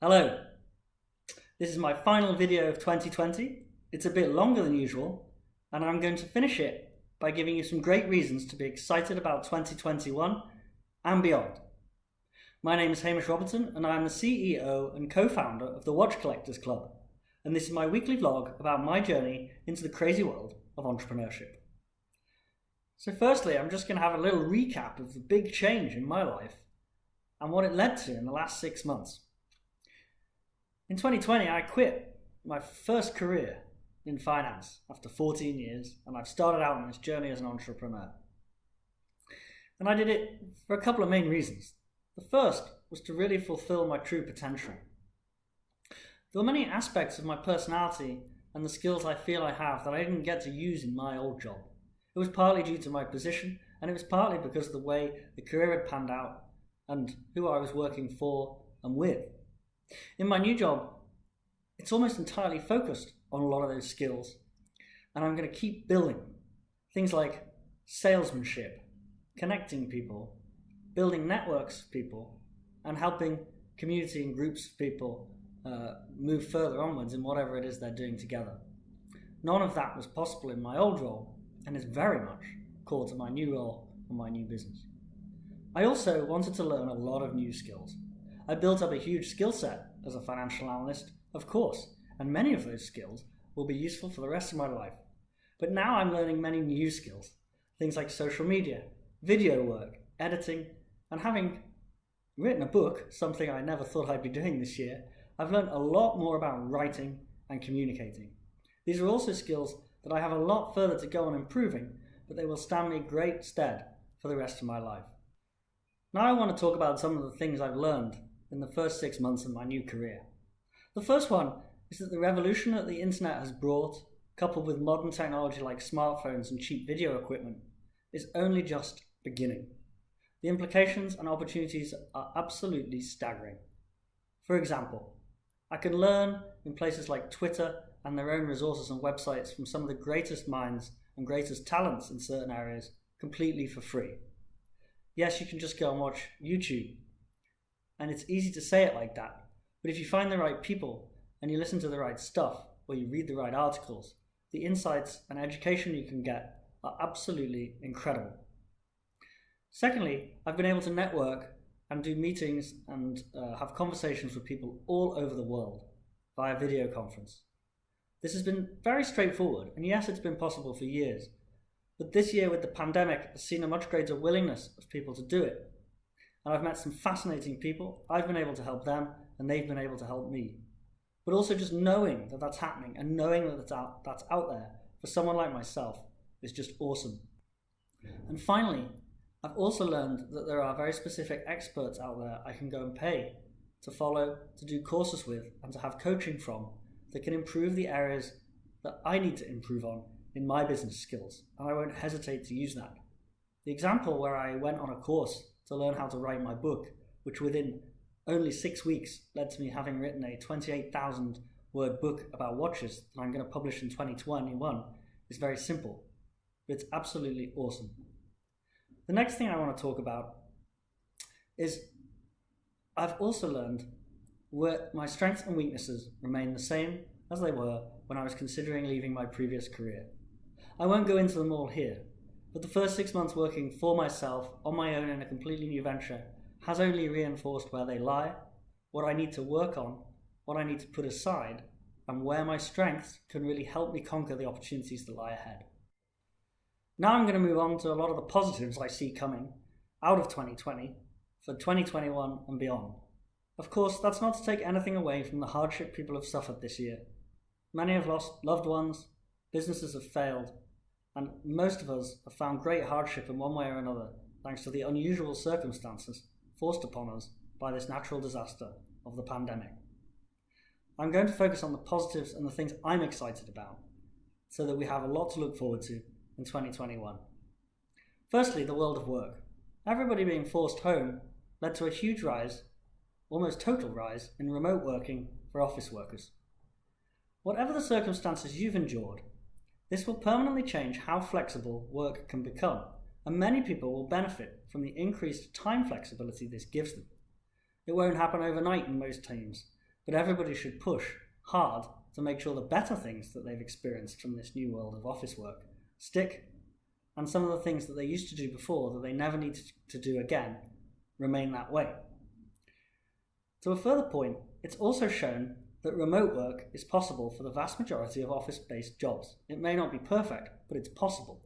Hello, this is my final video of 2020. It's a bit longer than usual, and I'm going to finish it by giving you some great reasons to be excited about 2021 and beyond. My name is Hamish and I'm the CEO and co-founder of the Watch Collectors Club, and this is my weekly vlog about my journey into the crazy world of entrepreneurship. So firstly, I'm just going to have a little recap of the big change in my life and what it led to in the last 6 months. In 2020, I quit my first career in finance after 14 years, and I've started out on this journey as an entrepreneur. And I did it for a couple of main reasons. The first was to really fulfill my true potential. There were many aspects of my personality and the skills I feel I have that I didn't get to use in my old job. It was partly due to my position, and it was partly because of the way the career had panned out and who I was working for and with. In my new job, it's almost entirely focused on a lot of those skills, and I'm going to keep building things like salesmanship, connecting people, building networks of people, and helping community and groups of people move further onwards in whatever it is they're doing together. None of that was possible in my old role, and is very much core to my new role and my new business. I also wanted to learn a lot of new skills. I built up a huge skill set as a financial analyst, of course, and many of those skills will be useful for the rest of my life. But now I'm learning many new skills, things like social media, video work, editing, and having written a book, something I never thought I'd be doing this year, I've learned a lot more about writing and communicating. These are also skills that I have a lot further to go on improving, but they will stand me great stead for the rest of my life. Now I want to talk about some of the things I've learned in the first 6 months of my new career. The first one is that the revolution that the internet has brought, coupled with modern technology like smartphones and cheap video equipment, is only just beginning. The implications and opportunities are absolutely staggering. For example, I can learn in places like Twitter and their own resources and websites from some of the greatest minds and greatest talents in certain areas completely for free. Yes, you can just go and watch YouTube, and it's easy to say it like that, but if you find the right people and you listen to the right stuff or you read the right articles, the insights and education you can get are absolutely incredible. Secondly, I've been able to network and do meetings and have conversations with people all over the world via video conference. This has been very straightforward, and yes, it's been possible for years, but this year with the pandemic has seen a much greater willingness of people to do it. And I've met some fascinating people. I've been able to help them, and they've been able to help me. But also just knowing that that's happening and knowing that that's out there for someone like myself is just awesome. And finally, I've also learned that there are very specific experts out there I can go and pay to follow, to do courses with, and to have coaching from that can improve the areas that I need to improve on in my business skills, and I won't hesitate to use that. The example where I went on a course to learn how to write my book, which within only 6 weeks led to me having written a 28,000 word book about watches that I'm going to publish in 2021, is very simple, but it's absolutely awesome. The next thing I want to talk about is I've also learned where my strengths and weaknesses remain the same as they were when I was considering leaving my previous career. I won't go into them all here, but the first 6 months working for myself on my own in a completely new venture has only reinforced where they lie, what I need to work on, what I need to put aside, and where my strengths can really help me conquer the opportunities that lie ahead. Now I'm going to move on to a lot of the positives I see coming out of 2020 for 2021 and beyond. Of course, that's not to take anything away from the hardship people have suffered this year. Many have lost loved ones, businesses have failed, and most of us have found great hardship in one way or another thanks to the unusual circumstances forced upon us by this natural disaster of the pandemic. I'm going to focus on the positives and the things I'm excited about so that we have a lot to look forward to in 2021. Firstly, the world of work. Everybody being forced home led to a huge rise, almost total rise, in remote working for office workers. Whatever the circumstances you've endured, this will permanently change how flexible work can become, and many people will benefit from the increased time flexibility this gives them. It won't happen overnight in most teams, but everybody should push hard to make sure the better things that they've experienced from this new world of office work stick, and some of the things that they used to do before that they never need to do again remain that way. To a further point, it's also shown that remote work is possible for the vast majority of office-based jobs. It may not be perfect, but it's possible.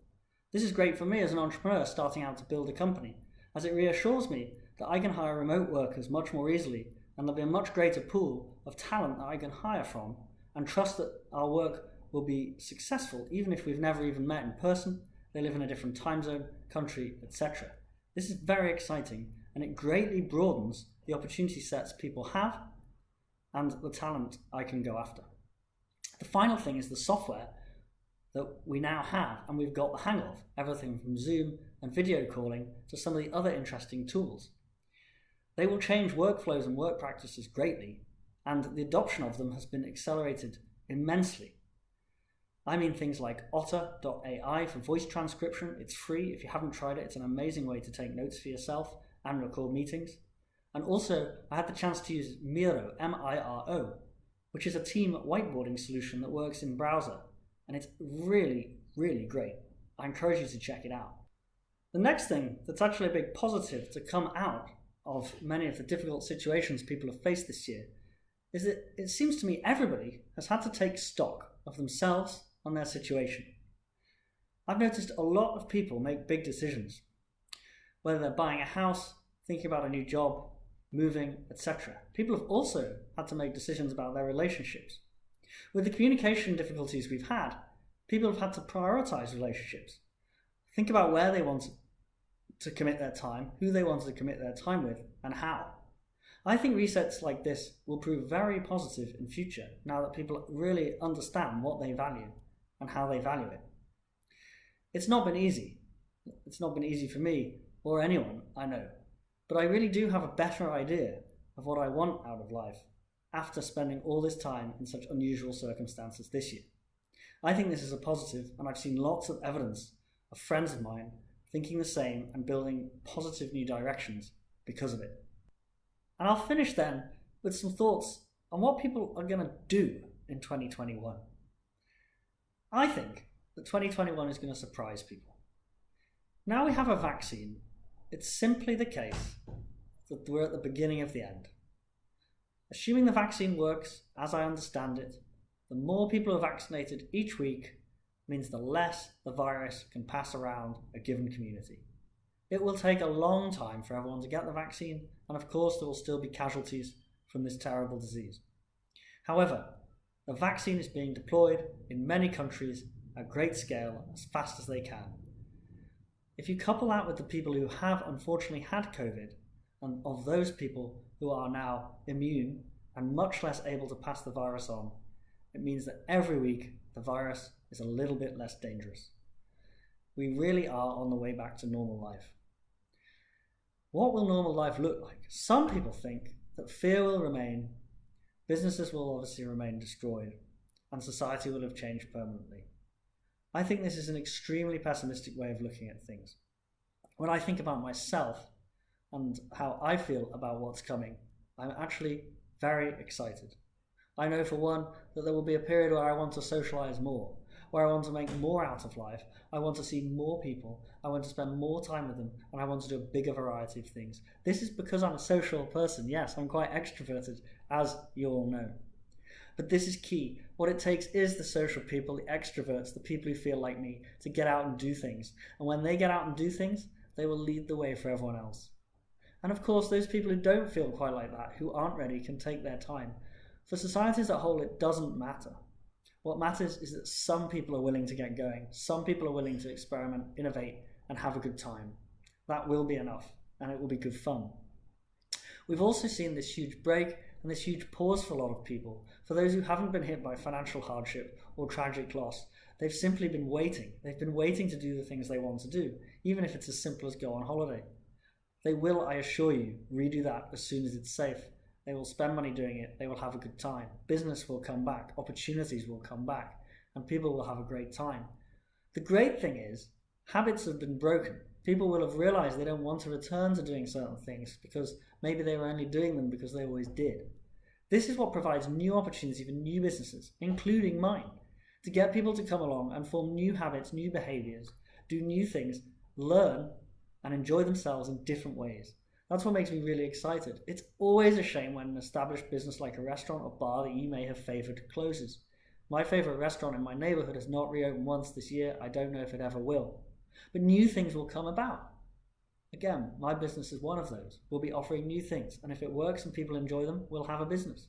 This is great for me as an entrepreneur starting out to build a company, as it reassures me that I can hire remote workers much more easily, and there'll be a much greater pool of talent that I can hire from, and trust that our work will be successful even if we've never even met in person, they live in a different time zone, country, etc. This is very exciting, and it greatly broadens the opportunity sets people have and the talent I can go after. The final thing is the software that we now have and we've got the hang of, everything from Zoom and video calling to some of the other interesting tools. They will change workflows and work practices greatly, and the adoption of them has been accelerated immensely. I mean things like Otter.ai for voice transcription. It's free. If you haven't tried it, it's an amazing way to take notes for yourself and record meetings. And also, I had the chance to use Miro, M-I-R-O, which is a team whiteboarding solution that works in browser. And it's really, really great. I encourage you to check it out. The next thing that's actually a big positive to come out of many of the difficult situations people have faced this year is that it seems to me everybody has had to take stock of themselves and their situation. I've noticed a lot of people make big decisions, whether they're buying a house, thinking about a new job, moving, etc. People have also had to make decisions about their relationships. With the communication difficulties we've had, people have had to prioritize relationships. Think about where they want to commit their time, who they want to commit their time with, and how. I think resets like this will prove very positive in future, now that people really understand what they value and how they value it. It's not been easy. It's not been easy for me or anyone I know, but I really do have a better idea of what I want out of life after spending all this time in such unusual circumstances this year. I think this is a positive, and I've seen lots of evidence of friends of mine thinking the same and building positive new directions because of it. And I'll finish then with some thoughts on what people are going to do in 2021. I think that 2021 is going to surprise people. Now we have a vaccine, it's simply the case that we're at the beginning of the end. Assuming the vaccine works as I understand it, the more people are vaccinated each week means the less the virus can pass around a given community. It will take a long time for everyone to get the vaccine, and of course there will still be casualties from this terrible disease. However, the vaccine is being deployed in many countries at great scale as fast as they can. If you couple that with the people who have unfortunately had COVID, and of those people who are now immune and much less able to pass the virus on, it means that every week the virus is a little bit less dangerous. We really are on the way back to normal life. What will normal life look like? Some people think that fear will remain, businesses will obviously remain destroyed, and society will have changed permanently. I think this is an extremely pessimistic way of looking at things. When I think about myself and how I feel about what's coming, I'm actually very excited. I know for one that there will be a period where I want to socialize more, where I want to make more out of life, I want to see more people, I want to spend more time with them, and I want to do a bigger variety of things. This is because I'm a social person. Yes, I'm quite extroverted, as you all know. But this is key. What it takes is the social people, the extroverts, the people who feel like me, to get out and do things. And when they get out and do things, they will lead the way for everyone else. And of course, those people who don't feel quite like that, who aren't ready, can take their time. For society as a whole, it doesn't matter. What matters is that some people are willing to get going. Some people are willing to experiment, innovate, and have a good time. That will be enough, and it will be good fun. We've also seen this huge break and this huge pause for a lot of people. For those who haven't been hit by financial hardship or tragic loss, they've simply been waiting. They've been waiting to do the things they want to do, even if it's as simple as go on holiday. They will, I assure you, redo that as soon as it's safe. They will spend money doing it, they will have a good time. Business will come back, opportunities will come back, and people will have a great time. The great thing is, habits have been broken. People will have realized they don't want to return to doing certain things because maybe they were only doing them because they always did. This is what provides new opportunity for new businesses, including mine, to get people to come along and form new habits, new behaviours, do new things, learn and enjoy themselves in different ways. That's what makes me really excited. It's always a shame when an established business like a restaurant or bar that you may have favoured closes. My favourite restaurant in my neighbourhood has not reopened once this year. I don't know if it ever will. But new things will come about. Again, my business is one of those. We'll be offering new things, and if it works and people enjoy them, we'll have a business.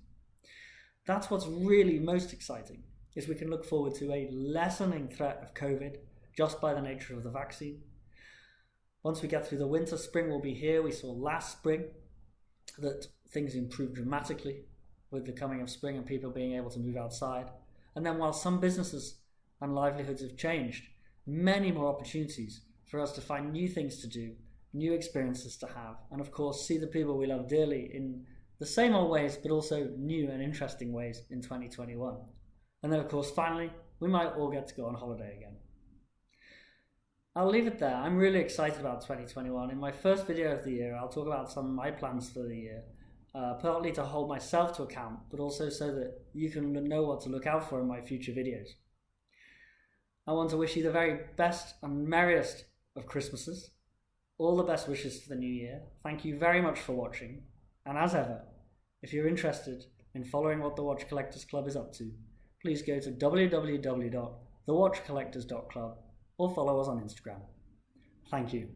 That's what's really most exciting, is we can look forward to a lessening threat of COVID just by the nature of the vaccine. Once we get through the winter, spring will be here. We saw last spring that things improved dramatically with the coming of spring and people being able to move outside. And then while some businesses and livelihoods have changed, many more opportunities for us to find new things to do, new experiences to have, and of course see the people we love dearly in the same old ways, but also new and interesting ways in 2021. And then of course finally, we might all get to go on holiday again. I'll leave it there. I'm really excited about 2021. In my first video of the year, I'll talk about some of my plans for the year, partly to hold myself to account, but also so that you can know what to look out for in my future videos. I want to wish you the very best and merriest of Christmases. All the best wishes for the new year. Thank you very much for watching. And as ever, if you're interested in following what the Watch Collectors Club is up to, please go to www.thewatchcollectors.club or follow us on Instagram. Thank you.